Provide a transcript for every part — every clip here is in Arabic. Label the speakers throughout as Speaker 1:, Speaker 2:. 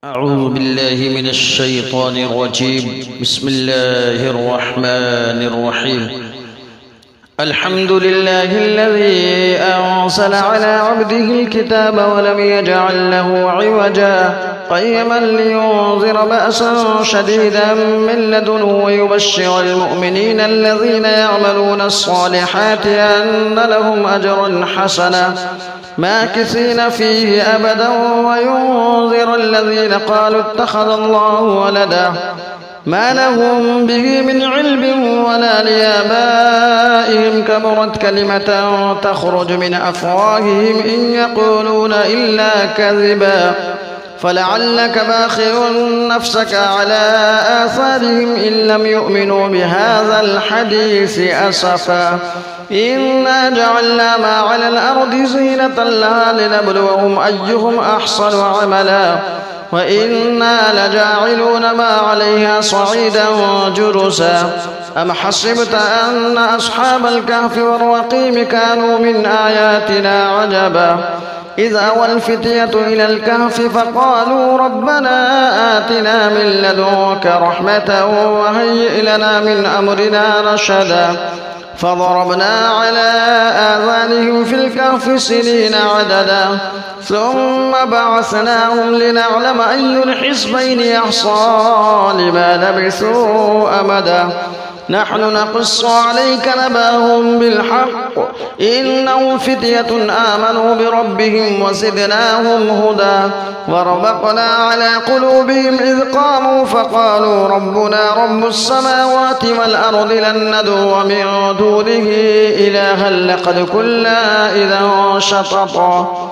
Speaker 1: أعوذ بالله من الشيطان الرجيم. بسم الله الرحمن الرحيم. الحمد لله الذي أنزل على عبده الكتاب ولم يجعل له عوجا قيما لينذر بأسا شديدا من لدنه ويبشر المؤمنين الذين يعملون الصالحات أن لهم أجرا حسنا ماكثين فيه أبدا وينذر الذين قالوا اتخذ الله ولدا ما لهم به من علم ولا لآبائهم كبرت كلمة تخرج من أفواههم إن يقولون إلا كذبا فلعلك باخع نفسك على آثارهم إن لم يؤمنوا بهذا الحديث أسفا إنا جعلنا ما على الأرض زينة لها لنبلوهم أيهم أحسن عملا وإنا لجاعلون ما عليها صعيدا جرزا أم حسبت أن أصحاب الكهف والرقيم كانوا من آياتنا عجبا إذ أوى الفتية إلى الكهف فقالوا ربنا آتنا من لدنك رحمة وهيئ لنا من أمرنا رشدا فضربنا على آذانهم في الكهف سنين عددا ثم بعثناهم لنعلم أي الحزبين أحصى لما لبثوا أمدا نحن نقص عليك نباهم بالحق إنهم فتية آمنوا بربهم وزدناهم هدى وربطنا على قلوبهم إذ قاموا فقالوا ربنا رب السماوات والأرض لن ندعو من دونه إلها لقد كنا إذا شططا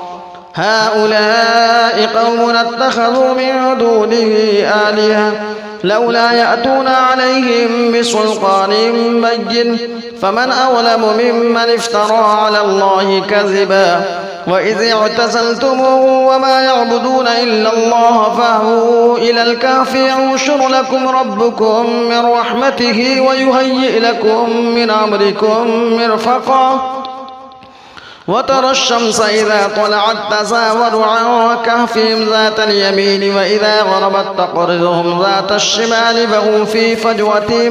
Speaker 1: هؤلاء قوم اتخذوا من دونه آلهة لولا يأتون عليهم بسلطان بين فمن أظلم ممن افترى على الله كذبا وإذ اعتزلتموه وما يعبدون إلا الله فاهوا إلى الكهف ينشر لكم ربكم من رحمته ويهيئ لكم من أمركم مرفقا وترى الشمس إذا طلعت تزاور عن كهفهم ذات اليمين وإذا غربت تقرضهم ذات الشمال فهم في فجوة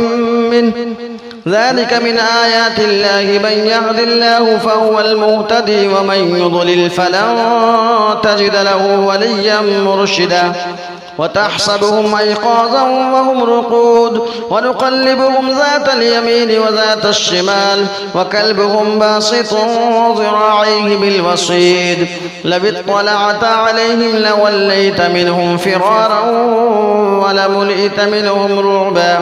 Speaker 1: منه ذلك من آيات الله من يهد الله فهو المهتدي ومن يضلل فلن تجد له وليا مرشدا وتحسبهم أيقاظا وهم رقود ونقلبهم ذات اليمين وذات الشمال وكلبهم باسط ذراعيه بالوصيد لو اطلعت عليهم لوليت منهم فرارا ولملئت منهم رعبا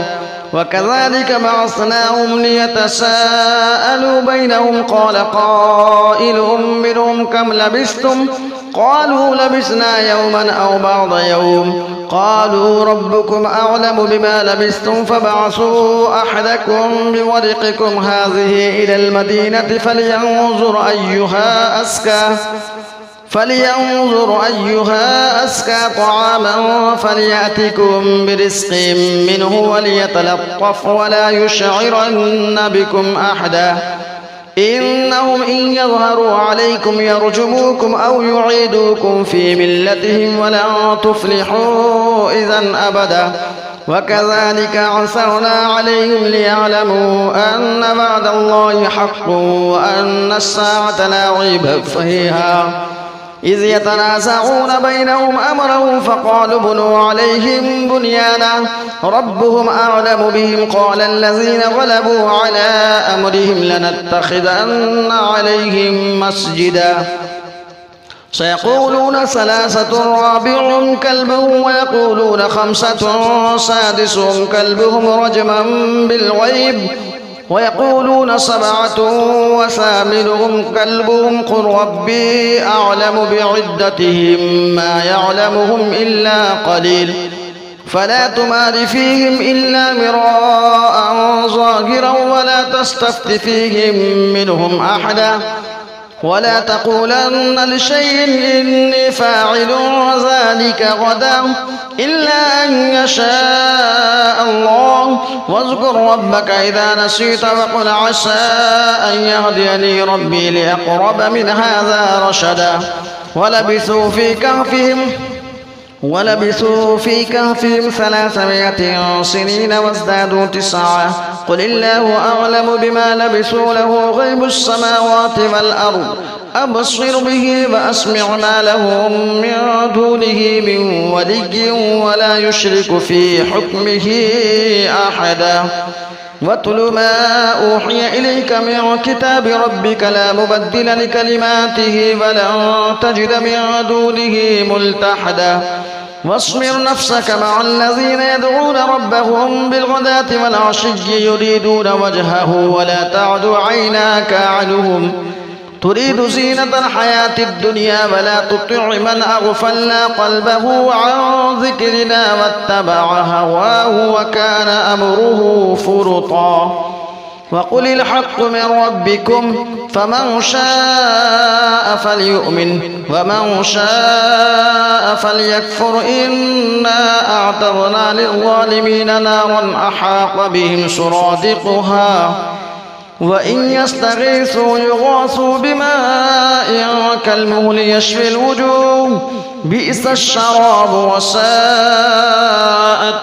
Speaker 1: وكذلك بعثناهم ليتساءلوا بينهم قال قائل منهم كم لبثتم قالوا لبثنا يوما أو بعض يوم قالوا ربكم أعلم بما لبثتم فابعثوا أحدكم بورقكم هذه إلى المدينة فلينظر أيها أزكى طعاما فليأتكم برزق منه وليتلطف ولا يشعرن بكم أحدا إنهم إن يظهروا عليكم يرجموكم أو يعيدوكم في ملتهم ولن تفلحوا إذا أبدا وكذلك عثرنا عليهم ليعلموا أن وعد الله حق وأن الساعة لا ريب فيها إذ يتنازعون بينهم أمرهم فقالوا بنوا عليهم بنيانا ربهم أعلم بهم قال الذين غلبوا على أمرهم لنتخذن عليهم مسجدا سيقولون ثلاثة رابعهم كلبهم ويقولون خمسة سادسهم كلبهم رجما بالغيب ويقولون سبعة وثامنهم كلبهم قل ربي أعلم بعدتهم ما يعلمهم إلا قليل فلا تمار فيهم إلا مراء ظاهرا ولا تستفت فيهم منهم أحدا ولا تقولن لشيء إني فاعل ذلك غدا إلا أن يشاء الله واذكر ربك إذا نسيت وقل عسى أن يهديني ربي لأقرب من هذا رشدا ولبثوا في كهفهم ولبثوا في كهفهم 300 سنين وازدادوا 9. قل الله أعلم بما لبثوا له غيب السماوات والأرض أبصر به وأسمع ما لهم من دونه من ولي ولا يشرك في حكمه أحدا. واتل ما أوحي إليك من كتاب ربك لا مبدل لكلماته ولن تجد من دونه ملتحدا. واصبر نفسك مع الذين يدعون ربهم بالغداة والعشي يريدون وجهه ولا تعد عيناك عنهم تريد زينة الحياة الدنيا ولا تطع من أغفلنا قلبه عن ذكرنا واتبع هواه وكان أمره فرطا. وقل الحق من ربكم فمن شاء فليؤمن ومن شاء فليكفر إنا أعتدنا للظالمين نارا أحاط بهم سرادقها وإن يستغيثوا يغاثوا بماء كالمهل يشفي الوجوه بئس الشراب وساءت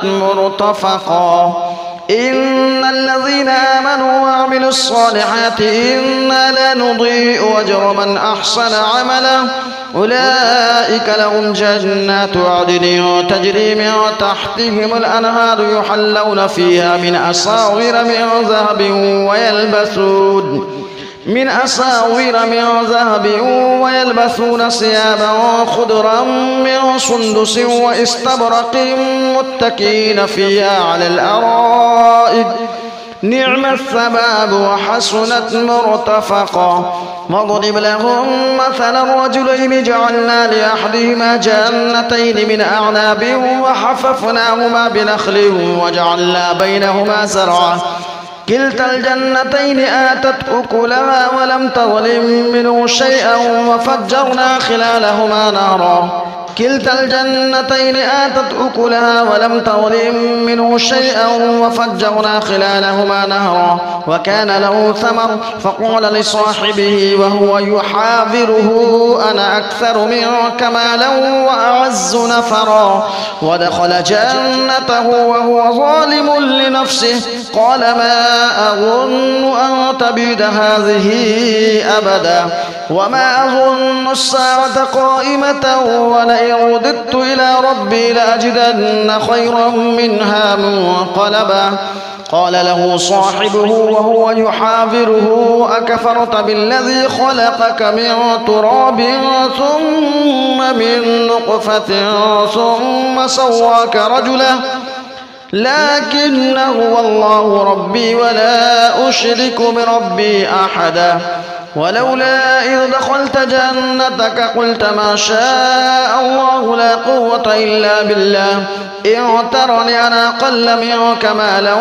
Speaker 1: مرتفقا. إن الذين آمنوا وعملوا الصالحات إنا لا نضيء أجر من أحسن عملا أولئك لهم جنات عدن تجري من تحتهم الأنهار يحلون فيها من أساور من ذهب ويلبسون ثيابا خضرا من سندس واستبرق متكئين فيها على الأرائك نعم الثواب وحسنت مرتفقا. واضرب لهم مثلا رجلين جعلنا لأحدهما جنتين من أعناب وحففناهما بنخل وجعلنا بينهما زرعا كلتا الجنتين آتت أكلها ولم تظلم منه شيئا وفجرنا خلالهما نهرا كلتا الجنتين آتت أكلها ولم تظلم منه شيئا وفجرنا خلالهما نهرا وكان له ثمر فقال لصاحبه وهو يحاذره أنا أكثر منك مالا وأعز نفرا ودخل جنته وهو ظالم لنفسه قال ما أظن أن تبيد هذه أبدا وما أظن الساعة قائمة ولئن رددت إلى ربي لأجدن خيرا منها منقلبا. قال له صاحبه وهو يحاذره أكفرت بالذي خلقك من تراب ثم من نطفة ثم سواك رجلا لكن هو الله ربي ولا أشرك بربي أحدا. ولولا إذ دخلت جنتك قلت ما شاء الله لا قوة إلا بالله إن ترني أنا أقل منك مالا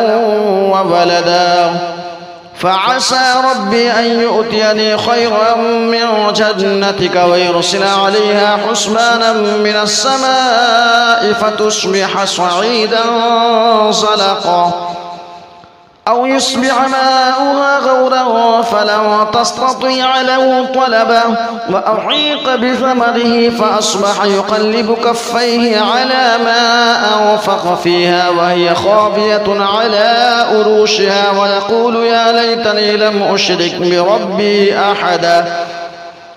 Speaker 1: وولدا فعسى ربي أن يؤتيني خيرا من جنتك ويرسل عليها حسبانا من السماء فتصبح صعيدا زلقا أو يصبح ماؤها غورا فلن تستطيع له طلبا وأحيط بثمره فأصبح يقلب كفيه على ما أنفق فيها وهي خاوية على أروشها ويقول يا ليتني لم أشرك بربي أحدا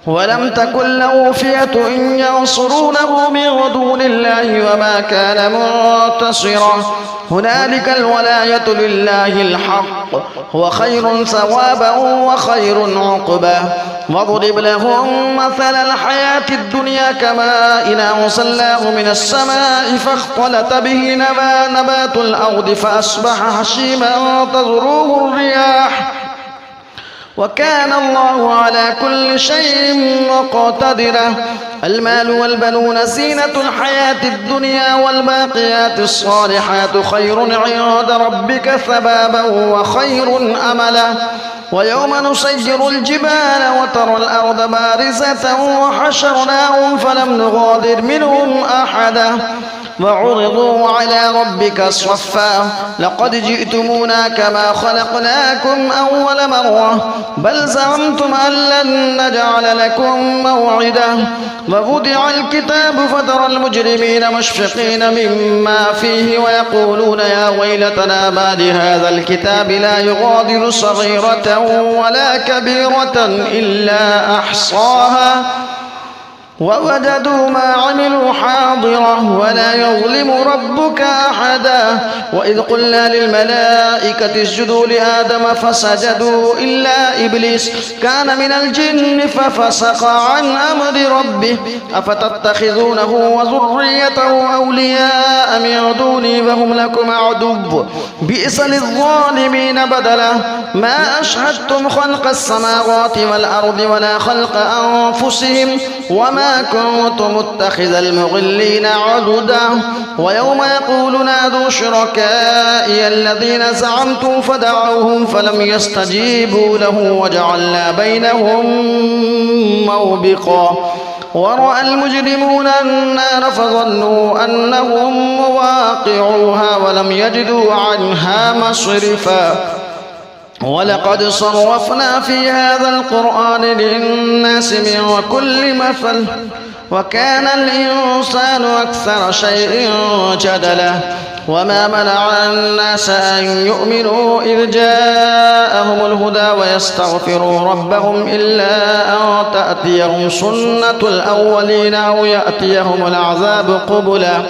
Speaker 1: ولم تكن له فئة ينصرونه من دون الله وما كان منتصرا هنالك الولاية لله الحق هو خير ثوابا وخير عقبا. واضرب لهم مثل الحياة الدنيا كماء أنزلناه من السماء فاختلط به نبات الأرض فأصبح هشيما تذروه الرياح وكان الله على كل شيء مقتدرا. المال والبنون زينة الحياة الدنيا والباقيات الصالحات خير عند ربك ثوابا وخير أملا. ويوم نسير الجبال وترى الأرض بارزة وحشرناهم فلم نغادر منهم أحدا وعرضوا على ربك صفا لقد جئتمونا كما خلقناكم أول مرة بل زعمتم أن لن نجعل لكم موعدا ووضع الكتاب فترى المجرمين مشفقين مما فيه ويقولون يا ويلتنا ما لهذا الكتاب لا يغادر صغيرة ولا كبيرة إلا أحصاها ووجدوا ما عملوا حاضرة ولا يظلم ربك أحدا وإذ قلنا للملائكة اسجدوا لآدم فسجدوا إلا إبليس كان من الجن ففسق عن أمر ربه أفتتخذونه وذريته أولياء من دوني وهم لكم عدو بئس للظالمين بدلا ما أشهدتم خلق السماوات والأرض ولا خلق أنفسهم وما كنت متخذ المضلين عضدا ويوم يقول نادوا شركائي الذين زعمتم فدعوهم فلم يستجيبوا له وجعلنا بينهم موبقا ورأى المجرمون النار فظنوا أنهم مواقعوها ولم يجدوا عنها مصرفا ولقد صرفنا في هذا القرآن للناس من كل مثل وكان الإنسان أكثر شيء جدلا وما منع الناس أن يؤمنوا إذ جاءهم الهدى ويستغفروا ربهم إلا أن تأتيهم سنة الأولين أو يأتيهم العذاب قبلا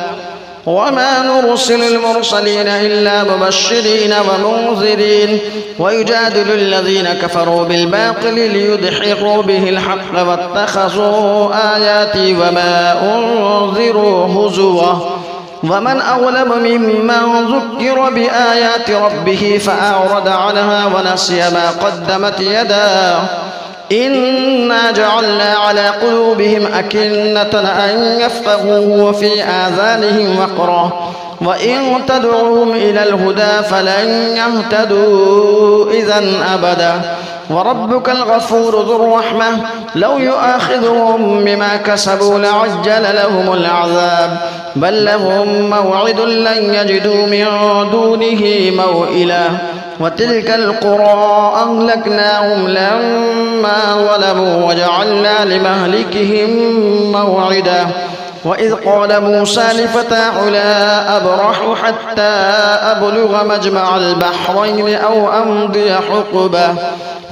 Speaker 1: وما نرسل المرسلين إلا مبشرين ومنذرين ويجادل الذين كفروا بالباطل ليدحضوا به الحق واتخذوا آياتي وما أنذروا هزوا ومن أظلم ممن ذكر بآيات ربه فأعرض عنها ونسي ما قدمت يداه إنا جعلنا على قلوبهم أكنة أن يفقهوه وفي آذانهم وقرا وإن تدعوهم إلى الهدى فلن يهتدوا إذا أبدا وربك الغفور ذو الرحمة لو يؤاخذهم بما كسبوا لعجل لهم العذاب بل لهم موعد لن يجدوا من دونه موئلا وتلك القرى أهلكناهم لما ظلموا وجعلنا لمهلكهم موعدا وإذ قال موسى لفتاه لا أبرح حتى أبلغ مجمع البحرين أو أمضي حقبا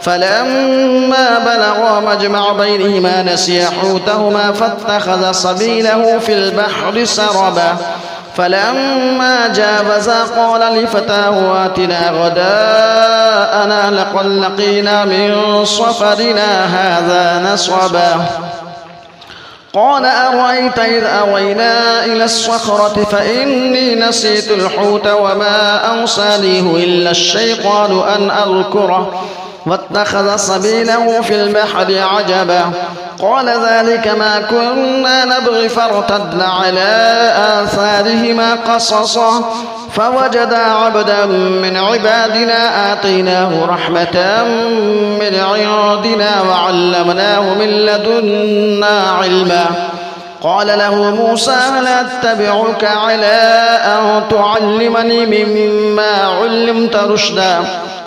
Speaker 1: فلما بلغا مجمع بينهما نسيا حوتهما فاتخذ سبيله في البحر سربا فلما جاوزا قال لفتاه آتنا غداءنا لقد لقينا من سفرنا هذا نصبا قال أرأيت إذ أوينا إلى الصخرة فإني نسيت الحوت وما أنسانيه إلا الشيطان أن أذكره واتخذ سبيله في البحر عجبا قال ذلك ما كنا نبغي فارتدنا على آثارهما قصصا فوجدا عبدا من عبادنا آتيناه رحمة من عندنا وعلمناه من لدنا علما قال له موسى هل أتبعك على أن تعلمني مما علمت رشدا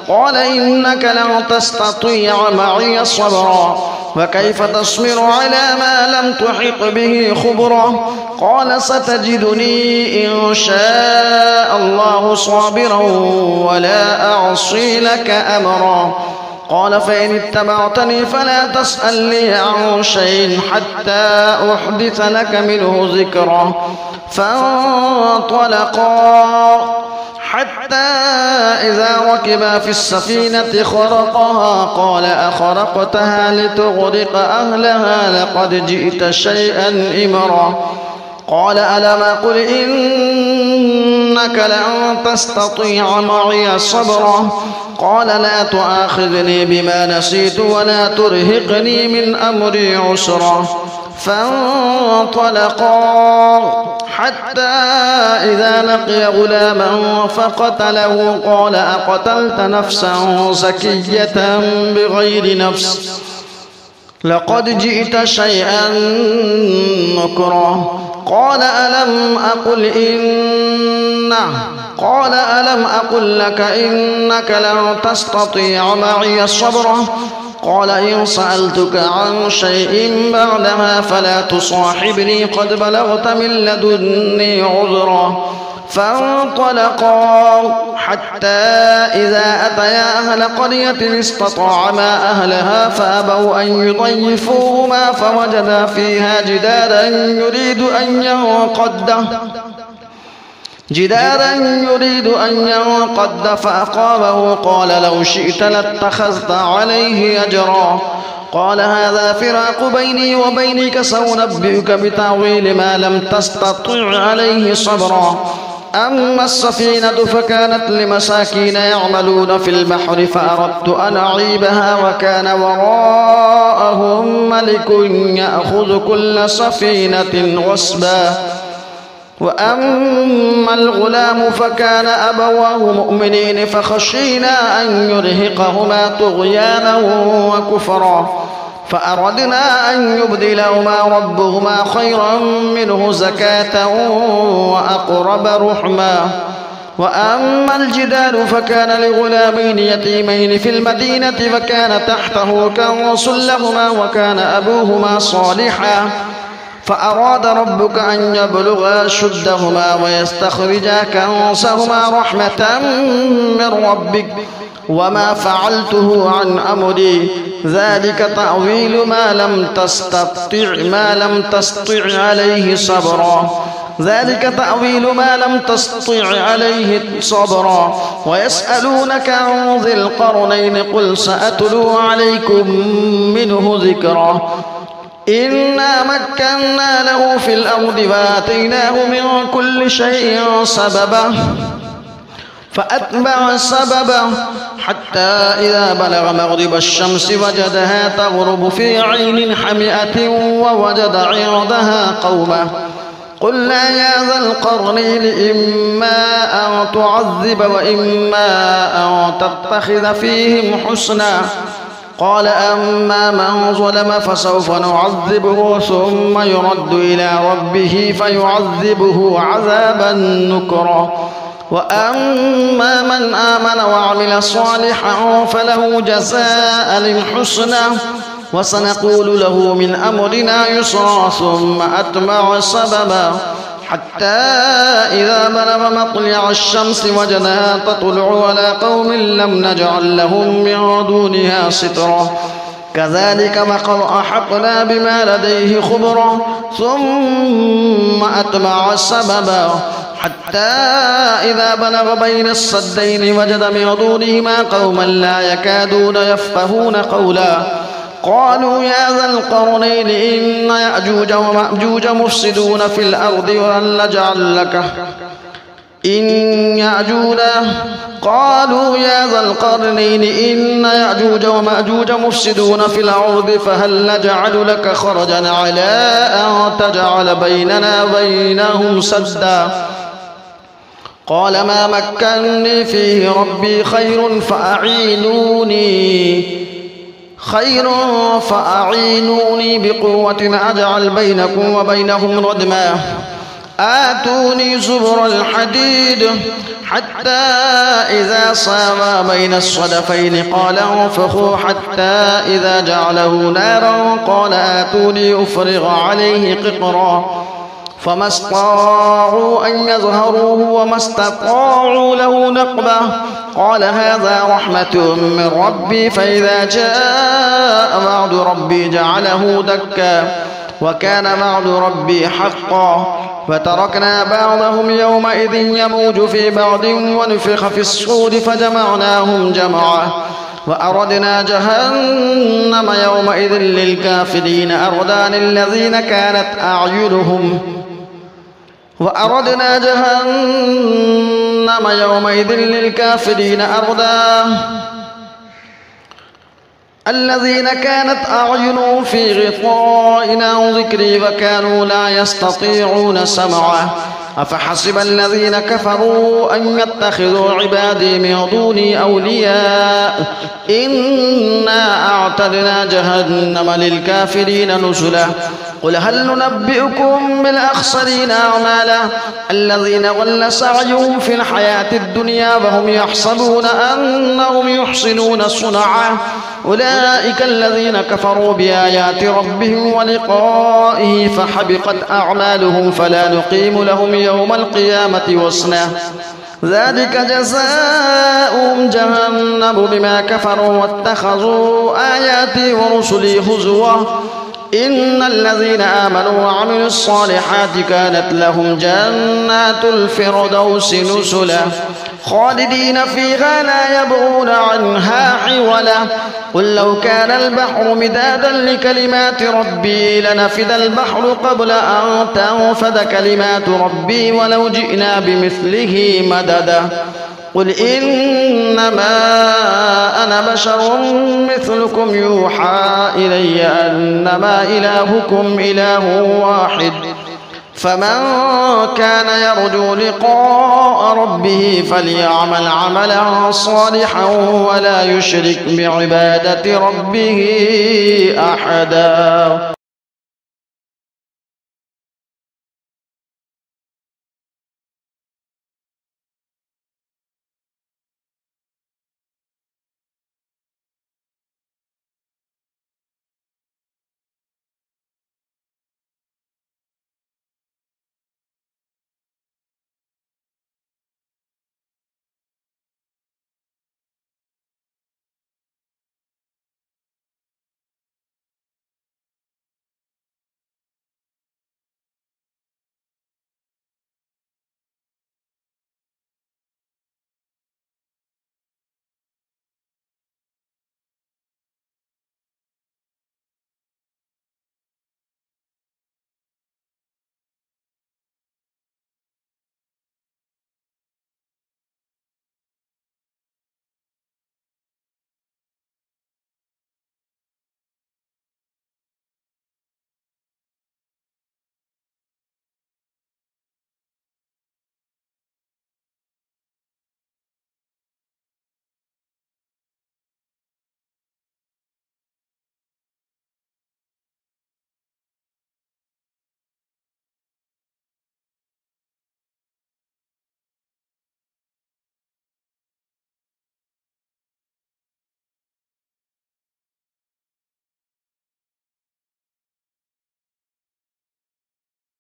Speaker 1: قال إنك لن تستطيع معي صبرا وكيف تصبر على ما لم تحط به خبرا قال ستجدني إن شاء الله صابرا ولا أعصي لك أمرا قال فإن اتبعتني فلا تسألني عن شيء حتى أحدث لك منه ذكرا فانطلقا حتى إذا ركبا في السفينة خرقها قال أخرقتها لتغرق أهلها لقد جئت شيئا إمرا قال ألم أقل إنك لن تستطيع معي صبرا قال لا تؤاخذني بما نسيت ولا ترهقني من أمري عسرا فانطلقا حتى إذا لقي غلاما فقتله قال أقتلت نفسا زكية بغير نفس لقد جئت شيئا نكرا قال ألم أقل لك إنك لن تستطيع معي صبرا قال إن سألتك عن شيء بعدها فلا تصاحبني قد بلغت من لدني عذرا فانطلقا حتى إذا أتيا أهل قرية استطعما أهلها فأبوا أن يضيفوهما فوجدا فيها جدارا يريد أن ينقض فأقامه قال لو شئت لاتخذت عليه أجرا قال هذا فراق بيني وبينك سأنبئك بتأويل ما لم تستطع عليه صبرا أما السفينة فكانت لمساكين يعملون في البحر فأردت أن أعيبها وكان وراءهم ملك يأخذ كل سفينة غصبا وأما الغلام فكان أبواه مؤمنين فخشينا أن يرهقهما طغيانا وكفرا فأردنا أن يبدلهما ربهما خيرا منه زكاة وأقرب رحما وأما الجدار فكان لغلامين يتيمين في المدينة فكان تحته كنز لهما وكان أبوهما صالحا فأراد ربك أن يبلغا أشدهما ويستخرجا كنزهما رحمة من ربك وما فعلته عن أمري ذلك تأويل ما لم تستطع عليه صبرا ويسألونك عن ذي القرنين قل سأتلو عليكم منه ذكرا إنا مكنا له في الأرض وآتيناه من كل شيء سببا فأتبع سببا حتى إذا بلغ مغرب الشمس وجدها تغرب في عين حمئة ووجد عندها قوما قلنا يا ذا القرنين إما أن تعذب وإما أن تتخذ فيهم حسنا قال أما من ظلم فسوف نعذبه ثم يرد إلى ربه فيعذبه عذابا نكرا وأما من آمن وعمل صالحا فله جزاء الحسنى وسنقول له من أمرنا يسرا ثم أتبع سببا حتى إذا بلغ مطلع الشمس وجدها تطلع على قوم لم نجعل لهم من دونها سترا كذلك أحقنا بما لديه خبرا ثم أتبع سببا حتى إذا بلغ بين السدين وجد من دونهما قوما لا يكادون يفقهون قولا قالوا يا ذا القرنين إن يأجوج ومأجوج مفسدون في الأرض فهل نجعل لك خرجا على أن تجعل بيننا وبينهم سدا قال ما مكنني فيه ربي خير فأعينوني بقوة أجعل بينكم وبينهم ردما آتوني زبر الحديد حتى إذا ساوى بين الصدفين قال انفخوا حتى إذا جعله نارا قال آتوني أفرغ عليه قطرا فما استطاعوا أن يظهروه وما استطاعوا له نقبا قال هذا رحمة من ربي فإذا جاء وعد ربي جعله دكا وكان وعد ربي حقا فتركنا بعضهم يومئذ يموج في بعض ونفخ في الصور فجمعناهم جمعا وأردنا جهنم يومئذ للكافرين أردا الذين كانت أعينهم الذين كانت أعينهم في غطاء عن ذكري وكانوا لا يستطيعون سمعا أفحسب الذين كفروا أن يتخذوا عبادي من دوني أولياء إنا أعتدنا جهنم للكافرين نزلا قل هل ننبئكم بالأخسرين أعمالا الذين ضل سعيهم في الحياة الدنيا وهم يحسبون أنهم يحسنون صنعا أولئك الذين كفروا بآيات ربهم ولقائه فحبطت أعمالهم فلا نقيم لهم يوم القيامة وزنا ذلك جزاؤهم جهنم بما كفروا واتخذوا آياتي ورسلي هزوا إن الذين آمنوا وعملوا الصالحات كانت لهم جنات الفردوس نزلا خالدين فيها لا يبغون عنها حولا قل لو كان البحر مدادا لكلمات ربي لنفد البحر قبل أن تنفد كلمات ربي ولو جئنا بمثله مددا قل إنما أنا بشر مثلكم يوحى إلي أنما إلهكم إله واحد فمن كان يرجو لقاء ربه فليعمل عملا صالحا ولا يشرك بعبادة ربه أحدا.